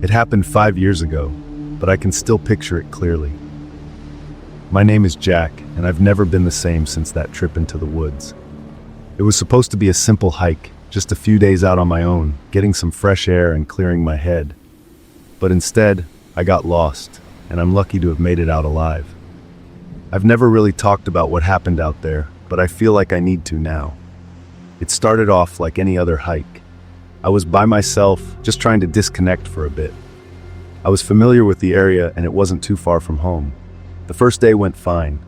It happened 5 years ago, but I can still picture it clearly. My name is Jack, and I've never been the same since that trip into the woods. It was supposed to be a simple hike, just a few days out on my own, getting some fresh air and clearing my head. But instead, I got lost, and I'm lucky to have made it out alive. I've never really talked about what happened out there, but I feel like I need to now. It started off like any other hike. I was by myself, just trying to disconnect for a bit. I was familiar with the area and it wasn't too far from home. The first day went fine.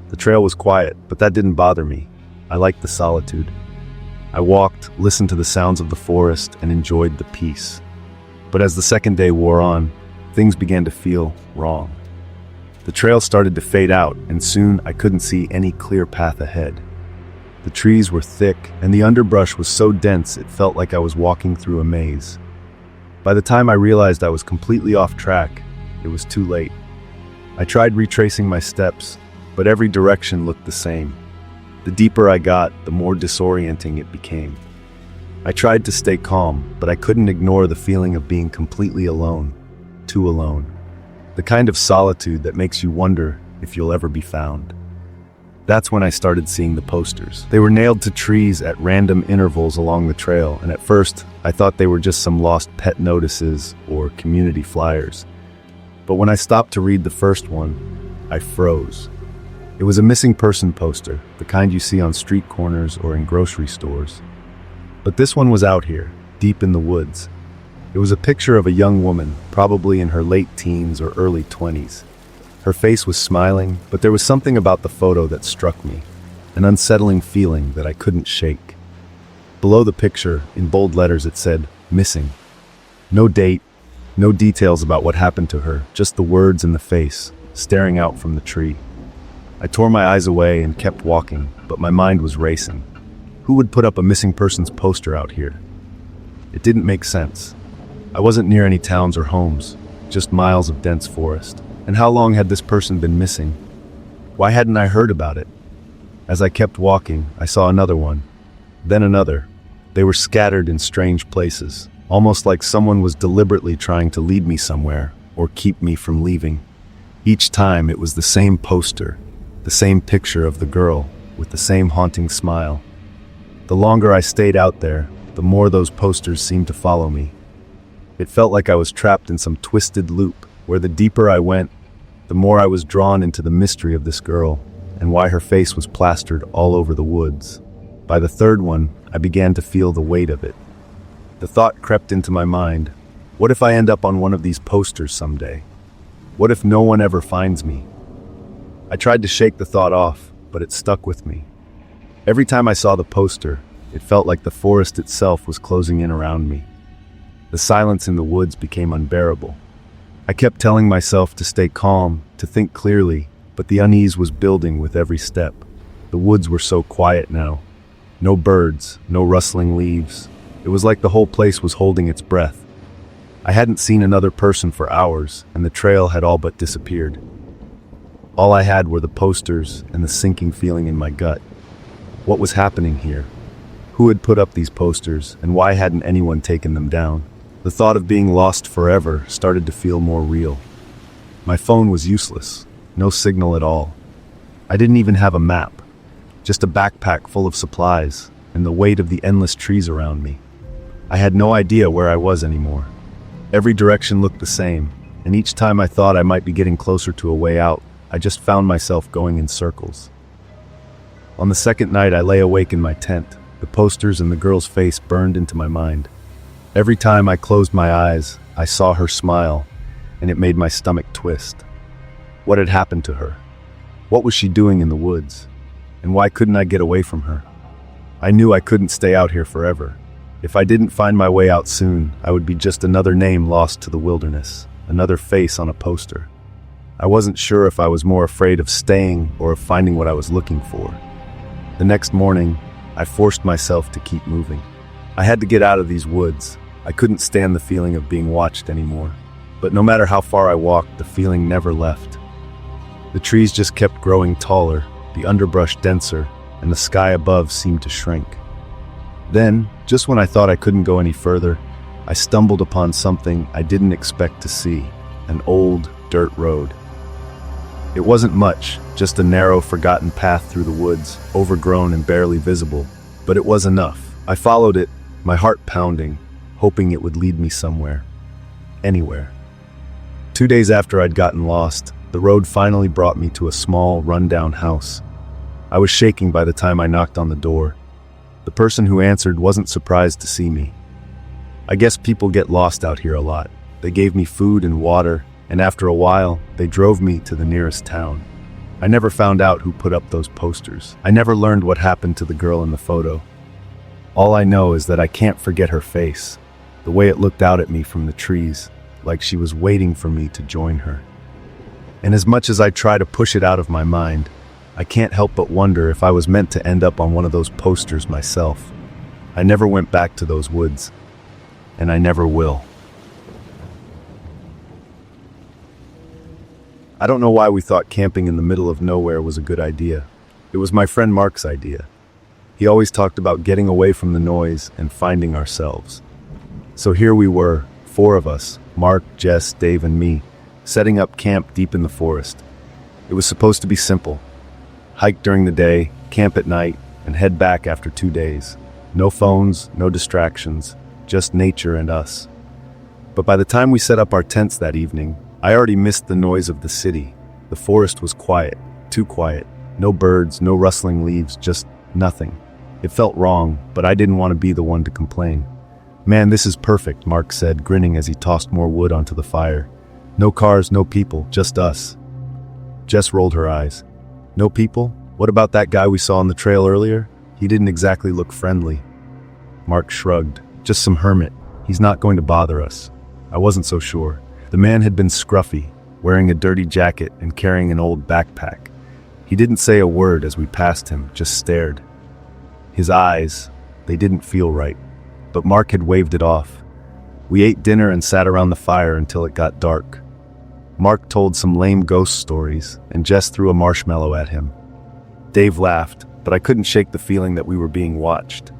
The trail was quiet, but that didn't bother me. I liked the solitude. I walked, listened to the sounds of the forest, and enjoyed the peace. But as the second day wore on, things began to feel wrong. The trail started to fade out, and soon I couldn't see any clear path ahead. The trees were thick, and the underbrush was so dense it felt like I was walking through a maze. By the time I realized I was completely off track, it was too late. I tried retracing my steps, but every direction looked the same. The deeper I got, the more disorienting it became. I tried to stay calm, but I couldn't ignore the feeling of being completely alone, too alone. The kind of solitude that makes you wonder if you'll ever be found. That's when I started seeing the posters. They were nailed to trees at random intervals along the trail, and at first, I thought they were just some lost pet notices or community flyers. But when I stopped to read the first one, I froze. It was a missing person poster, the kind you see on street corners or in grocery stores. But this one was out here, deep in the woods. It was a picture of a young woman, probably in her late teens or early 20s. Her face was smiling, but there was something about the photo that struck me, an unsettling feeling that I couldn't shake. Below the picture, in bold letters, it said, "Missing." No date, no details about what happened to her, just the words and the face, staring out from the tree. I tore my eyes away and kept walking, but my mind was racing. Who would put up a missing persons poster out here? It didn't make sense. I wasn't near any towns or homes, just miles of dense forest. And how long had this person been missing? Why hadn't I heard about it? As I kept walking, I saw another one, then another. They were scattered in strange places, almost like someone was deliberately trying to lead me somewhere or keep me from leaving. Each time it was the same poster, the same picture of the girl with the same haunting smile. The longer I stayed out there, the more those posters seemed to follow me. It felt like I was trapped in some twisted loop, where the deeper I went, the more I was drawn into the mystery of this girl and why her face was plastered all over the woods. By the third one, I began to feel the weight of it. The thought crept into my mind, what if I end up on one of these posters someday? What if no one ever finds me? I tried to shake the thought off, but it stuck with me. Every time I saw the poster, it felt like the forest itself was closing in around me. The silence in the woods became unbearable. I kept telling myself to stay calm, to think clearly, but the unease was building with every step. The woods were so quiet now. No birds, no rustling leaves. It was like the whole place was holding its breath. I hadn't seen another person for hours, and the trail had all but disappeared. All I had were the posters and the sinking feeling in my gut. What was happening here? Who had put up these posters, and why hadn't anyone taken them down? The thought of being lost forever started to feel more real. My phone was useless, no signal at all. I didn't even have a map, just a backpack full of supplies and the weight of the endless trees around me. I had no idea where I was anymore. Every direction looked the same, and each time I thought I might be getting closer to a way out, I just found myself going in circles. On the second night, I lay awake in my tent. The posters and the girl's face burned into my mind. Every time I closed my eyes, I saw her smile, and it made my stomach twist. What had happened to her? What was she doing in the woods? And why couldn't I get away from her? I knew I couldn't stay out here forever. If I didn't find my way out soon, I would be just another name lost to the wilderness, another face on a poster. I wasn't sure if I was more afraid of staying or of finding what I was looking for. The next morning, I forced myself to keep moving. I had to get out of these woods. I couldn't stand the feeling of being watched anymore. But no matter how far I walked, the feeling never left. The trees just kept growing taller, the underbrush denser, and the sky above seemed to shrink. Then, just when I thought I couldn't go any further, I stumbled upon something I didn't expect to see, an old dirt road. It wasn't much, just a narrow, forgotten path through the woods, overgrown and barely visible, but it was enough. I followed it, my heart pounding, hoping it would lead me somewhere. Anywhere. 2 days after I'd gotten lost, the road finally brought me to a small, run-down house. I was shaking by the time I knocked on the door. The person who answered wasn't surprised to see me. I guess people get lost out here a lot. They gave me food and water, and after a while, they drove me to the nearest town. I never found out who put up those posters. I never learned what happened to the girl in the photo. All I know is that I can't forget her face, the way it looked out at me from the trees, like she was waiting for me to join her. And as much as I try to push it out of my mind, I can't help but wonder if I was meant to end up on one of those posters myself. I never went back to those woods, and I never will. I don't know why we thought camping in the middle of nowhere was a good idea. It was my friend Mark's idea. He always talked about getting away from the noise and finding ourselves. So here we were, 4 of us, Mark, Jess, Dave, and me, setting up camp deep in the forest. It was supposed to be simple. Hike during the day, camp at night, and head back after 2 days. No phones, no distractions, just nature and us. But by the time we set up our tents that evening, I already missed the noise of the city. The forest was quiet, too quiet. No birds, no rustling leaves, just nothing. It felt wrong, but I didn't want to be the one to complain. "Man, this is perfect," Mark said, grinning as he tossed more wood onto the fire. "No cars, no people, just us." Jess rolled her eyes. "No people? What about that guy we saw on the trail earlier? He didn't exactly look friendly." Mark shrugged. "Just some hermit. He's not going to bother us." I wasn't so sure. The man had been scruffy, wearing a dirty jacket and carrying an old backpack. He didn't say a word as we passed him, just stared. His eyes, they didn't feel right, but Mark had waved it off. We ate dinner and sat around the fire until it got dark. Mark told some lame ghost stories, and Jess threw a marshmallow at him. Dave laughed, but I couldn't shake the feeling that we were being watched.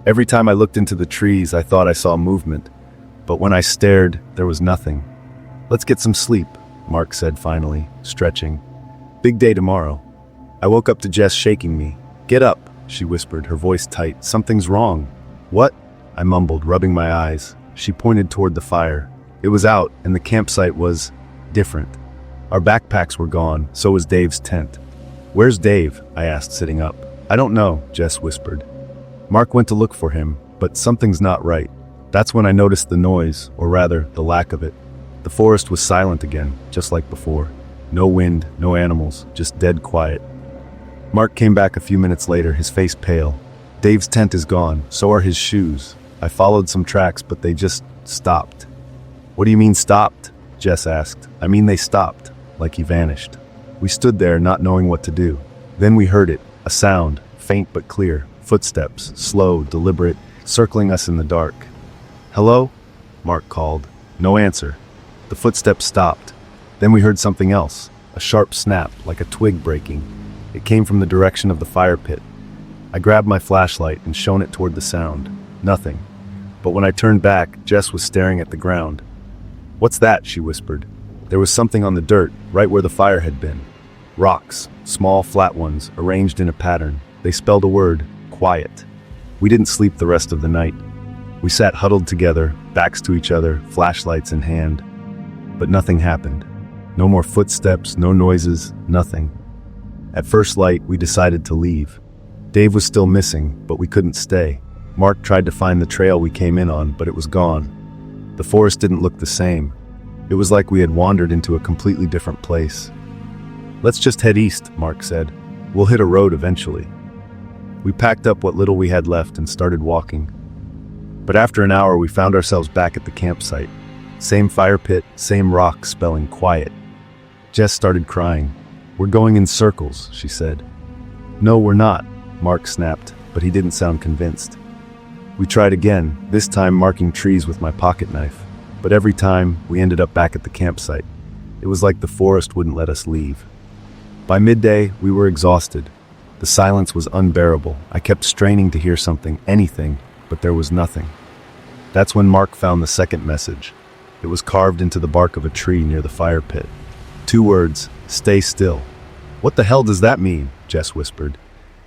Every time I looked into the trees, I thought I saw movement, but when I stared, there was nothing. "Let's get some sleep," Mark said finally, stretching. "Big day tomorrow." I woke up to Jess shaking me. "Get up," she whispered, her voice tight. "Something's wrong." "What?" I mumbled, rubbing my eyes. She pointed toward the fire. It was out, and the campsite was different. Our backpacks were gone, so was Dave's tent. "Where's Dave?" I asked, sitting up. "I don't know," Jess whispered. Mark went to look for him, but something's not right. That's when I noticed the noise, or rather, the lack of it. The forest was silent again, just like before. No wind, no animals, just dead quiet. Mark came back a few minutes later, his face pale. "Dave's tent is gone, so are his shoes. I followed some tracks, but they just stopped." "What do you mean stopped?" Jess asked. "I mean they stopped, like he vanished." We stood there, not knowing what to do. Then we heard it, a sound, faint but clear. Footsteps, slow, deliberate, circling us in the dark. "Hello?" Mark called. No answer. The footsteps stopped. Then we heard something else, a sharp snap, like a twig breaking. It came from the direction of the fire pit. I grabbed my flashlight and shone it toward the sound. Nothing. But when I turned back, Jess was staring at the ground. "What's that?" she whispered. There was something on the dirt, right where the fire had been. Rocks, small, flat ones, arranged in a pattern. They spelled a word, quiet. We didn't sleep the rest of the night. We sat huddled together, backs to each other, flashlights in hand. But nothing happened. No more footsteps, no noises, nothing. At first light, we decided to leave. Dave was still missing, but we couldn't stay. Mark tried to find the trail we came in on, but it was gone. The forest didn't look the same. It was like we had wandered into a completely different place. "Let's just head east," Mark said. "We'll hit a road eventually." We packed up what little we had left and started walking. But after an hour, we found ourselves back at the campsite. Same fire pit, same rocks spelling quiet. Jess started crying. "We're going in circles," she said. "No, we're not," Mark snapped, but he didn't sound convinced. We tried again, this time marking trees with my pocket knife. But every time, we ended up back at the campsite. It was like the forest wouldn't let us leave. By midday, we were exhausted. The silence was unbearable. I kept straining to hear something, anything, but there was nothing. That's when Mark found the second message. It was carved into the bark of a tree near the fire pit. 2 words, "Stay still." "What the hell does that mean?" Jess whispered.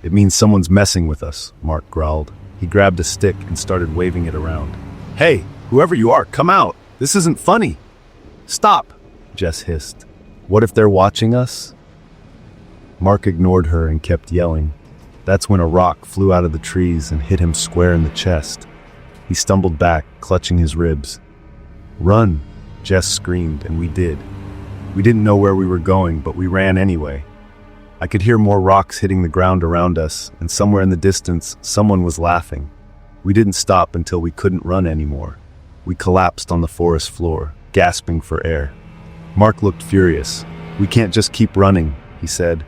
"It means someone's messing with us," Mark growled. He grabbed a stick and started waving it around. "Hey, whoever you are, come out! This isn't funny!" "Stop!" Jess hissed. "What if they're watching us?" Mark ignored her and kept yelling. That's when a rock flew out of the trees and hit him square in the chest. He stumbled back, clutching his ribs. "Run!" Jess screamed, and we did. We didn't know where we were going, but we ran anyway. I could hear more rocks hitting the ground around us, and somewhere in the distance, someone was laughing. We didn't stop until we couldn't run anymore. We collapsed on the forest floor, gasping for air. Mark looked furious. "We can't just keep running," he said.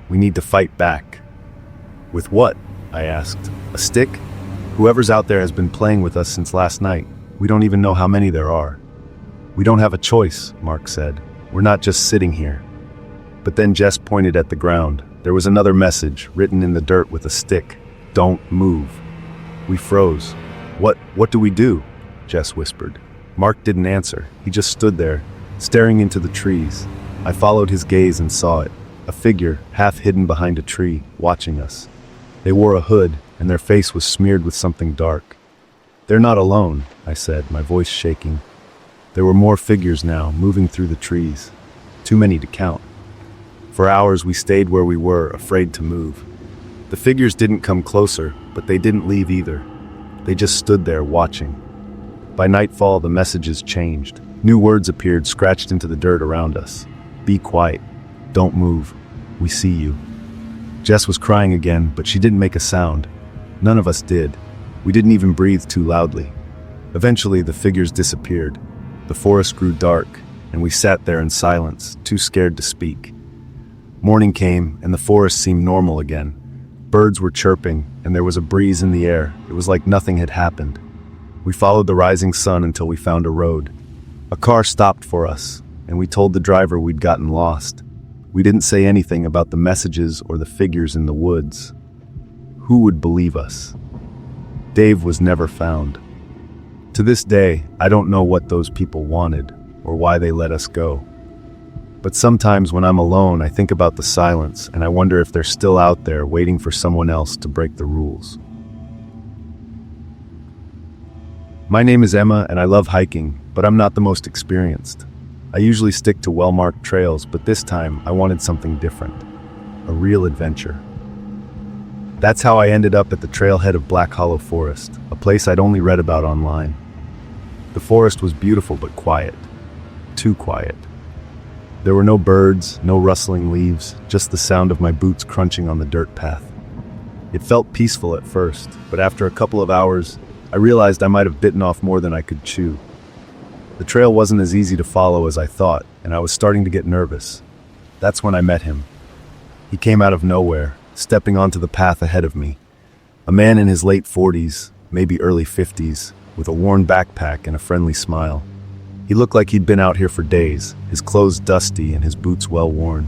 "We need to fight back." "With what?" I asked. "A stick? Whoever's out there has been playing with us since last night. We don't even know how many there are." "We don't have a choice," Mark said. "We're not just sitting here." But then Jess pointed at the ground. There was another message, written in the dirt with a stick. "Don't move." We froze. What do we do?" Jess whispered. Mark didn't answer. He just stood there, staring into the trees. I followed his gaze and saw it. A figure, half hidden behind a tree, watching us. They wore a hood, and their face was smeared with something dark. "They're not alone," I said, my voice shaking. There were more figures now, moving through the trees. Too many to count. For hours we stayed where we were, afraid to move. The figures didn't come closer, but they didn't leave either. They just stood there, watching. By nightfall, the messages changed. New words appeared, scratched into the dirt around us. "Be quiet. Don't move. We see you." Jess was crying again, but she didn't make a sound. None of us did. We didn't even breathe too loudly. Eventually, the figures disappeared. The forest grew dark, and we sat there in silence, too scared to speak. Morning came, and the forest seemed normal again. Birds were chirping, and there was a breeze in the air. It was like nothing had happened. We followed the rising sun until we found a road. A car stopped for us, and we told the driver we'd gotten lost. We didn't say anything about the messages or the figures in the woods. Who would believe us? Dave was never found. To this day, I don't know what those people wanted or why they let us go. But sometimes when I'm alone, I think about the silence and I wonder if they're still out there waiting for someone else to break the rules. My name is Emma and I love hiking, but I'm not the most experienced. I usually stick to well-marked trails, but this time I wanted something different. A real adventure. That's how I ended up at the trailhead of Black Hollow Forest, a place I'd only read about online. The forest was beautiful but quiet. Too quiet. There were no birds, no rustling leaves, just the sound of my boots crunching on the dirt path. It felt peaceful at first, but after a couple of hours, I realized I might have bitten off more than I could chew. The trail wasn't as easy to follow as I thought, and I was starting to get nervous. That's when I met him. He came out of nowhere, stepping onto the path ahead of me. A man in his late 40s, maybe early 50s, with a worn backpack and a friendly smile. He looked like he'd been out here for days, his clothes dusty and his boots well worn.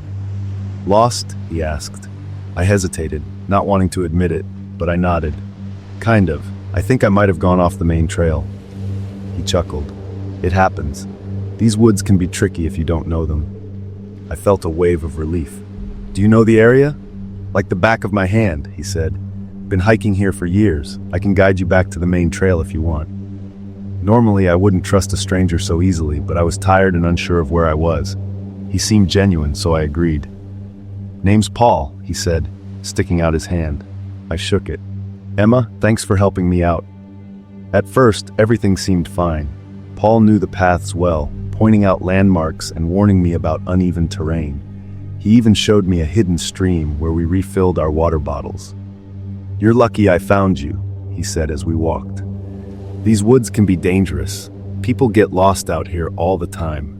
"Lost?" he asked. I hesitated, not wanting to admit it, but I nodded. "Kind of. I think I might have gone off the main trail." He chuckled. "It happens. These woods can be tricky if you don't know them." I felt a wave of relief. "Do you know the area?" "Like the back of my hand," he said. "Been hiking here for years. I can guide you back to the main trail if you want." Normally, I wouldn't trust a stranger so easily, but I was tired and unsure of where I was. He seemed genuine, so I agreed. "Name's Paul," he said, sticking out his hand. I shook it. "Emma, thanks for helping me out." At first, everything seemed fine. Paul knew the paths well, pointing out landmarks and warning me about uneven terrain. He even showed me a hidden stream where we refilled our water bottles. "You're lucky I found you," he said as we walked. "These woods can be dangerous. People get lost out here all the time."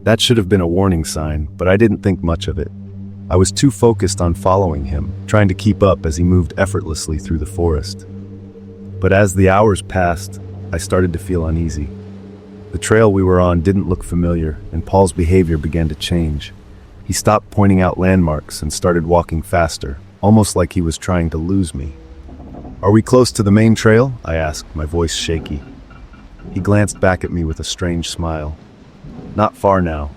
That should have been a warning sign, but I didn't think much of it. I was too focused on following him, trying to keep up as he moved effortlessly through the forest. But as the hours passed, I started to feel uneasy. The trail we were on didn't look familiar, and Paul's behavior began to change. He stopped pointing out landmarks and started walking faster, almost like he was trying to lose me. "Are we close to the main trail?" I asked, my voice shaky. He glanced back at me with a strange smile. Not far now.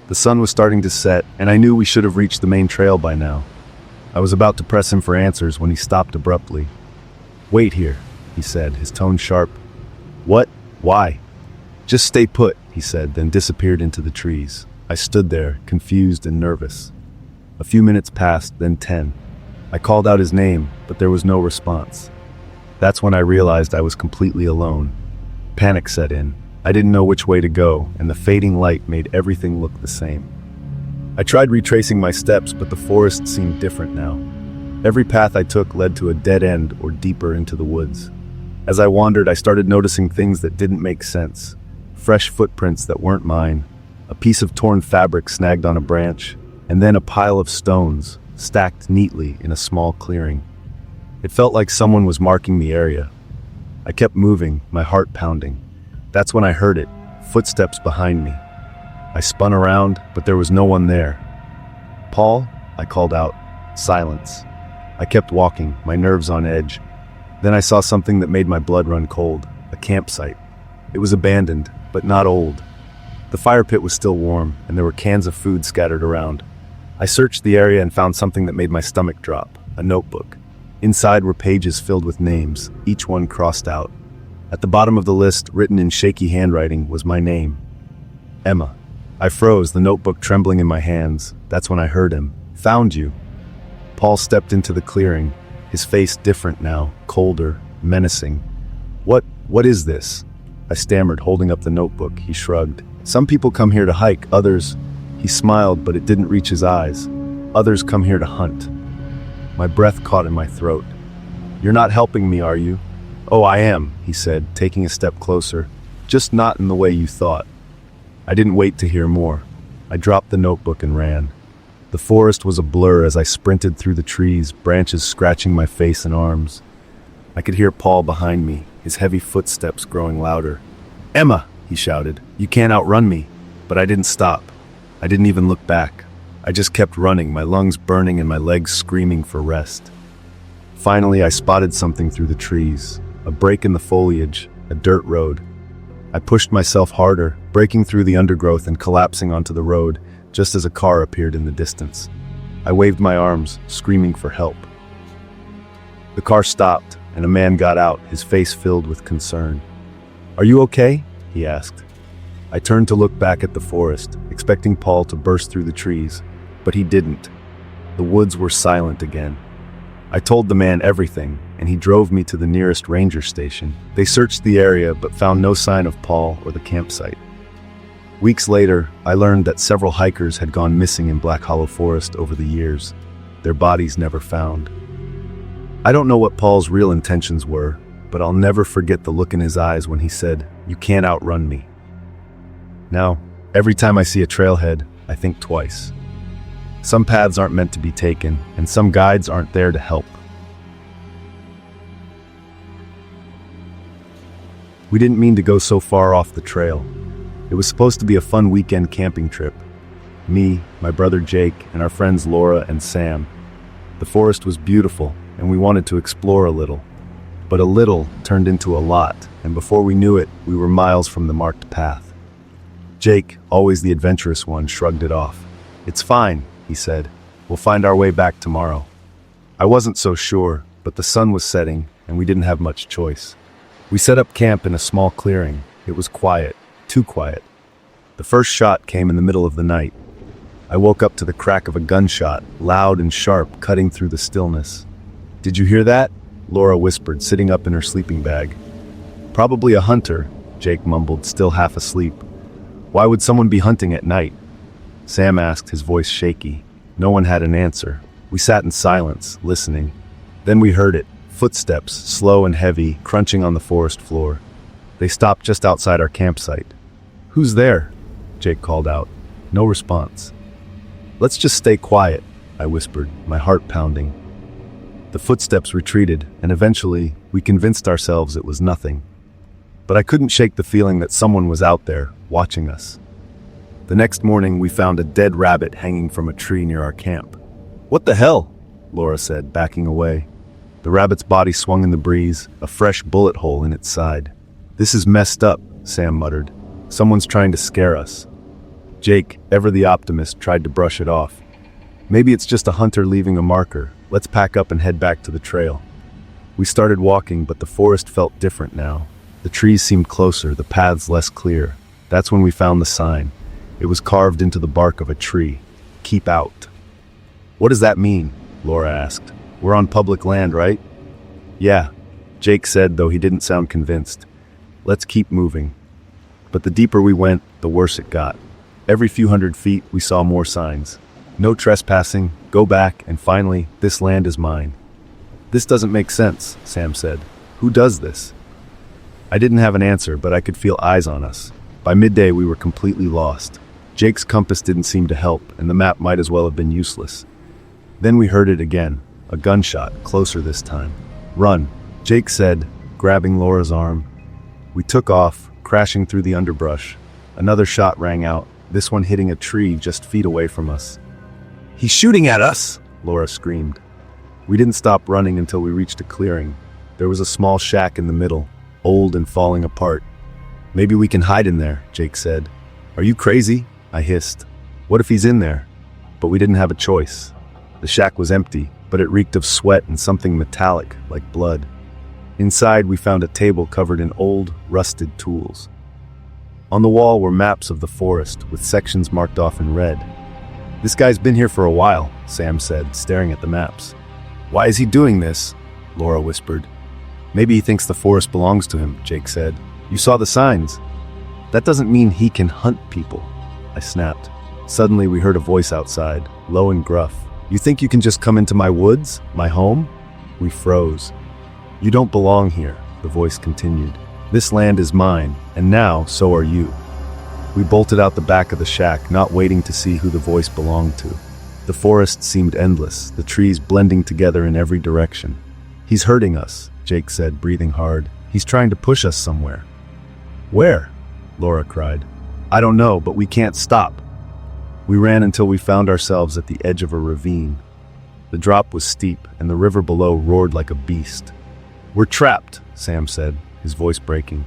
The sun was starting to set, and I knew we should have reached the main trail by now. I was about to press him for answers when he stopped abruptly. "Wait here," he said, his tone sharp. "What? Why?" "Just stay put," he said, then disappeared into the trees. I stood there, confused and nervous. A few minutes passed, then 10. I called out his name, but there was no response. That's when I realized I was completely alone. Panic set in. I didn't know which way to go, and the fading light made everything look the same. I tried retracing my steps, but the forest seemed different now. Every path I took led to a dead end or deeper into the woods. As I wandered, I started noticing things that didn't make sense. Fresh footprints that weren't mine, a piece of torn fabric snagged on a branch, and then a pile of stones, stacked neatly in a small clearing. It felt like someone was marking the area. I kept moving, my heart pounding. That's when I heard it, footsteps behind me. I spun around, but there was no one there. "Paul?" I called out. Silence. I kept walking, my nerves on edge. Then I saw something that made my blood run cold, a campsite. It was abandoned, but not old. The fire pit was still warm, and there were cans of food scattered around. I searched the area and found something that made my stomach drop, a notebook. Inside were pages filled with names, each one crossed out. At the bottom of the list, written in shaky handwriting, was my name. Emma. I froze, the notebook trembling in my hands. That's when I heard him. "Found you." Paul stepped into the clearing, his face different now, colder, menacing. What is this?" I stammered, holding up the notebook. He shrugged. "Some people come here to hike, others..." He smiled, but it didn't reach his eyes. "Others come here to hunt." My breath caught in my throat. "You're not helping me, are you?" "Oh, I am," he said, taking a step closer. "Just not in the way you thought." I didn't wait to hear more. I dropped the notebook and ran. The forest was a blur as I sprinted through the trees, branches scratching my face and arms. I could hear Paul behind me, his heavy footsteps growing louder. "Emma!" he shouted. "You can't outrun me." But I didn't stop. I didn't even look back. I just kept running, my lungs burning and my legs screaming for rest. Finally, I spotted something through the trees, a break in the foliage, a dirt road. I pushed myself harder, breaking through the undergrowth and collapsing onto the road, just as a car appeared in the distance. I waved my arms, screaming for help. The car stopped, and a man got out, his face filled with concern. "Are you okay?" he asked. I turned to look back at the forest, expecting Paul to burst through the trees, but he didn't. The woods were silent again. I told the man everything, and he drove me to the nearest ranger station. They searched the area but found no sign of Paul or the campsite. Weeks later, I learned that several hikers had gone missing in Black Hollow Forest over the years, their bodies never found. I don't know what Paul's real intentions were, but I'll never forget the look in his eyes when he said, "You can't outrun me." Now, every time I see a trailhead, I think twice. Some paths aren't meant to be taken, and some guides aren't there to help. We didn't mean to go so far off the trail. It was supposed to be a fun weekend camping trip. Me, my brother Jake, and our friends Laura and Sam. The forest was beautiful, and we wanted to explore a little. But a little turned into a lot, and before we knew it, we were miles from the marked path. Jake, always the adventurous one, shrugged it off. "It's fine," he said. "We'll find our way back tomorrow." I wasn't so sure, but the sun was setting, and we didn't have much choice. We set up camp in a small clearing. It was quiet, too quiet. The first shot came in the middle of the night. I woke up to the crack of a gunshot, loud and sharp, cutting through the stillness. "Did you hear that?" Laura whispered, sitting up in her sleeping bag. "Probably a hunter," Jake mumbled, still half asleep. "Why would someone be hunting at night?" Sam asked, his voice shaky. No one had an answer. We sat in silence, listening. Then we heard it, footsteps, slow and heavy, crunching on the forest floor. They stopped just outside our campsite. "Who's there?" Jake called out. No response. "Let's just stay quiet," I whispered, my heart pounding. The footsteps retreated, and eventually, we convinced ourselves it was nothing. But I couldn't shake the feeling that someone was out there, watching us. The next morning, we found a dead rabbit hanging from a tree near our camp. "What the hell?" Laura said, backing away. The rabbit's body swung in the breeze, a fresh bullet hole in its side. "This is messed up," Sam muttered. "Someone's trying to scare us." Jake, ever the optimist, tried to brush it off. "Maybe it's just a hunter leaving a marker. Let's pack up and head back to the trail." We started walking, but the forest felt different now. The trees seemed closer, the paths less clear. That's when we found the sign. It was carved into the bark of a tree. "Keep out." "What does that mean?" Laura asked. "We're on public land, right?" "Yeah," Jake said, though he didn't sound convinced. "Let's keep moving." But the deeper we went, the worse it got. Every few hundred feet, we saw more signs. "No trespassing, go back," and finally, "This land is mine." "This doesn't make sense," Sam said. "Who does this?" I didn't have an answer, but I could feel eyes on us. By midday, we were completely lost. Jake's compass didn't seem to help, and the map might as well have been useless. Then we heard it again, a gunshot, closer this time. "Run," Jake said, grabbing Laura's arm. We took off, crashing through the underbrush. Another shot rang out, this one hitting a tree just feet away from us. "He's shooting at us!" Laura screamed. We didn't stop running until we reached a clearing. There was a small shack in the middle, old and falling apart. "Maybe we can hide in there," Jake said. "Are you crazy?" I hissed. "What if he's in there?" But we didn't have a choice. The shack was empty, but it reeked of sweat and something metallic, like blood. Inside, we found a table covered in old, rusted tools. On the wall were maps of the forest, with sections marked off in red. "This guy's been here for a while," Sam said, staring at the maps. "Why is he doing this?" Laura whispered. "Maybe he thinks the forest belongs to him," Jake said. "You saw the signs." "That doesn't mean he can hunt people," I snapped. Suddenly we heard a voice outside, low and gruff. "You think you can just come into my woods, my home?" We froze. "You don't belong here," the voice continued. "This land is mine, and now so are you." We bolted out the back of the shack, not waiting to see who the voice belonged to. The forest seemed endless, the trees blending together in every direction. "He's hurting us," Jake said, breathing hard. "He's trying to push us somewhere." "Where?" Laura cried. "I don't know, but we can't stop." We ran until we found ourselves at the edge of a ravine. The drop was steep, and the river below roared like a beast. "We're trapped," Sam said, his voice breaking.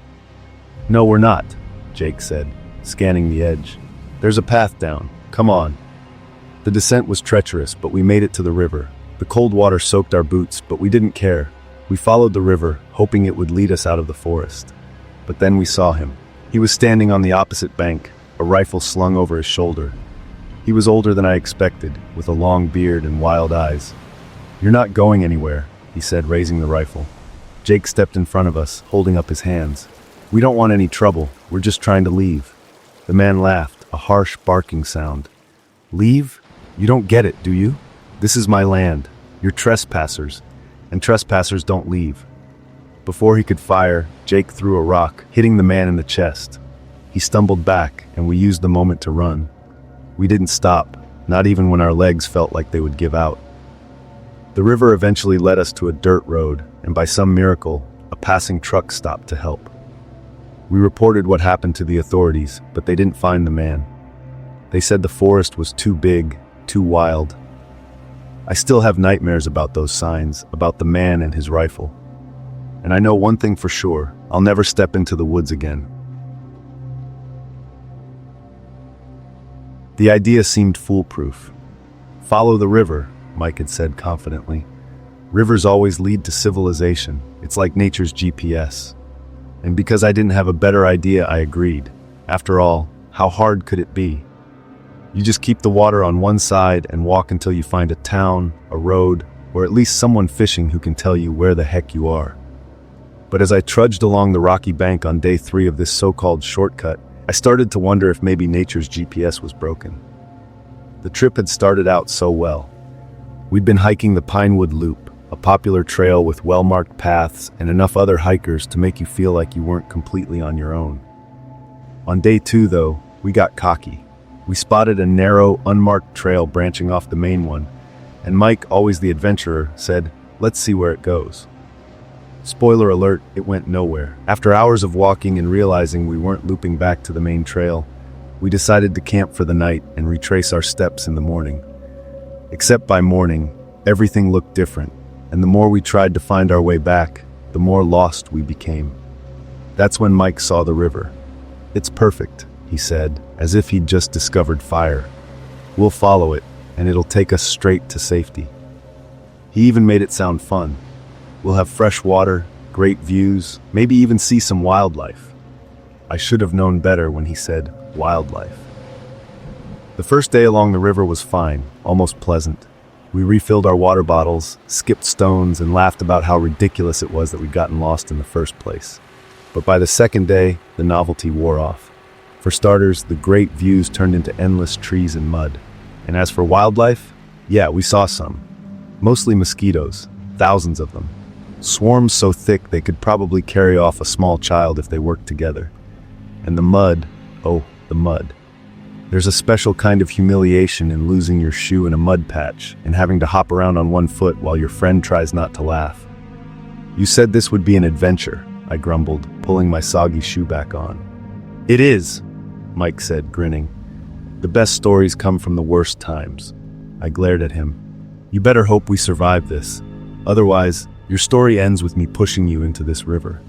"No, we're not," Jake said, scanning the edge. "There's a path down. Come on." The descent was treacherous, but we made it to the river. The cold water soaked our boots, but we didn't care. We followed the river, hoping it would lead us out of the forest. But then we saw him. He was standing on the opposite bank, a rifle slung over his shoulder. He was older than I expected, with a long beard and wild eyes. "You're not going anywhere," he said, raising the rifle. Jake stepped in front of us, holding up his hands. "We don't want any trouble. We're just trying to leave." The man laughed, a harsh barking sound. "Leave? You don't get it, do you? This is my land. You're trespassers, and trespassers don't leave." Before he could fire, Jake threw a rock, hitting the man in the chest. He stumbled back, and we used the moment to run. We didn't stop, not even when our legs felt like they would give out. The river eventually led us to a dirt road, and by some miracle, a passing truck stopped to help. We reported what happened to the authorities, but they didn't find the man. They said the forest was too big, too wild. I still have nightmares about those signs, about the man and his rifle. And I know one thing for sure, I'll never step into the woods again. The idea seemed foolproof. "Follow the river," Mike had said confidently. "Rivers always lead to civilization. It's like nature's GPS." And because I didn't have a better idea, I agreed. After all, how hard could it be? You just keep the water on one side and walk until you find a town, a road, or at least someone fishing who can tell you where the heck you are. But as I trudged along the rocky bank on day 3 of this so-called shortcut, I started to wonder if maybe nature's GPS was broken. The trip had started out so well. We'd been hiking the Pinewood Loop, a popular trail with well-marked paths and enough other hikers to make you feel like you weren't completely on your own. On day 2, though, we got cocky. We spotted a narrow, unmarked trail branching off the main one, and Mike, always the adventurer, said, "Let's see where it goes." Spoiler alert, it went nowhere. After hours of walking and realizing we weren't looping back to the main trail, we decided to camp for the night and retrace our steps in the morning. Except by morning, everything looked different, and the more we tried to find our way back, the more lost we became. That's when Mike saw the river. "It's perfect," he said, as if he'd just discovered fire. "We'll follow it, and it'll take us straight to safety." He even made it sound fun. "We'll have fresh water, great views, maybe even see some wildlife." I should have known better when he said wildlife. The first day along the river was fine, almost pleasant. We refilled our water bottles, skipped stones, and laughed about how ridiculous it was that we'd gotten lost in the first place. But by the second day, the novelty wore off. For starters, the great views turned into endless trees and mud. And as for wildlife, yeah, we saw some. Mostly mosquitoes, thousands of them. Swarms so thick they could probably carry off a small child if they worked together. And the mud, oh, the mud. There's a special kind of humiliation in losing your shoe in a mud patch and having to hop around on one foot while your friend tries not to laugh. "You said this would be an adventure," I grumbled, pulling my soggy shoe back on. "It is," Mike said, grinning. "The best stories come from the worst times." I glared at him. "You better hope we survive this. Otherwise, your story ends with me pushing you into this river."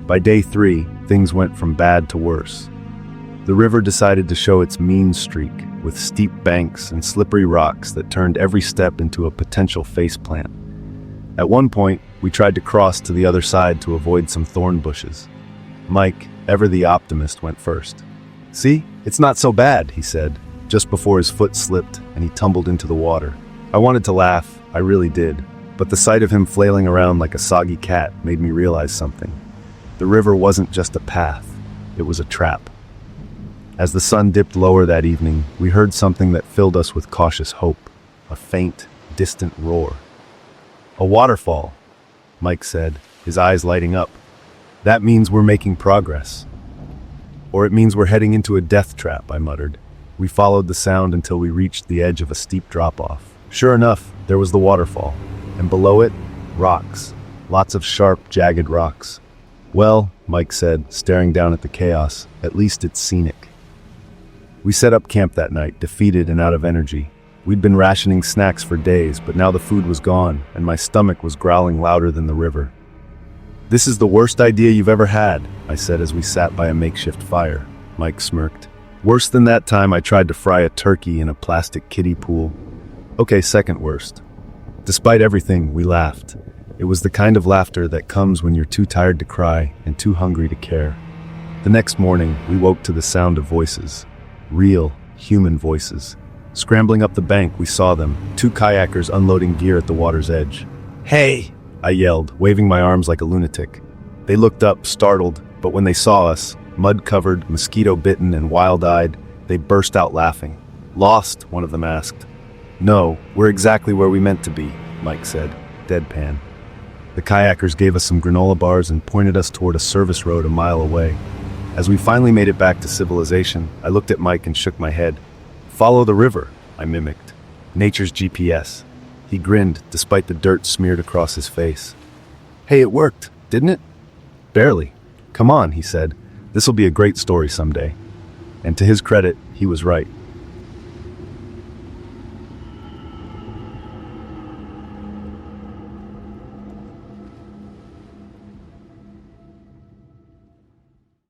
By day 3, things went from bad to worse. The river decided to show its mean streak, with steep banks and slippery rocks that turned every step into a potential faceplant. At one point, we tried to cross to the other side to avoid some thorn bushes. Mike, ever the optimist, went first. "See, it's not so bad," he said, just before his foot slipped and he tumbled into the water. I wanted to laugh, I really did, but the sight of him flailing around like a soggy cat made me realize something. The river wasn't just a path, it was a trap. As the sun dipped lower that evening, we heard something that filled us with cautious hope, a faint, distant roar. "A waterfall," Mike said, his eyes lighting up. "That means we're making progress." "Or it means we're heading into a death trap," I muttered. We followed the sound until we reached the edge of a steep drop-off. Sure enough, there was the waterfall, and below it, rocks. Lots of sharp, jagged rocks. "Well," Mike said, staring down at the chaos, "at least it's scenic." We set up camp that night, defeated and out of energy. We'd been rationing snacks for days, but now the food was gone, and my stomach was growling louder than the river. "This is the worst idea you've ever had," I said as we sat by a makeshift fire. Mike smirked. "Worse than that time I tried to fry a turkey in a plastic kiddie pool." "Okay, second worst." Despite everything, we laughed. It was the kind of laughter that comes when you're too tired to cry and too hungry to care. The next morning, we woke to the sound of voices. Real, human voices. Scrambling up the bank, we saw them, 2 kayakers unloading gear at the water's edge. "Hey!" I yelled, waving my arms like a lunatic. They looked up, startled, but when they saw us, mud-covered, mosquito-bitten, and wild-eyed, they burst out laughing. "Lost?" one of them asked. "No, we're exactly where we meant to be," Mike said, deadpan. The kayakers gave us some granola bars and pointed us toward a service road a mile away. As we finally made it back to civilization, I looked at Mike and shook my head. "Follow the river," I mimicked. "Nature's GPS." He grinned, despite the dirt smeared across his face. "Hey, it worked, didn't it?" "Barely. Come on," he said. "This'll be a great story someday." And to his credit, he was right.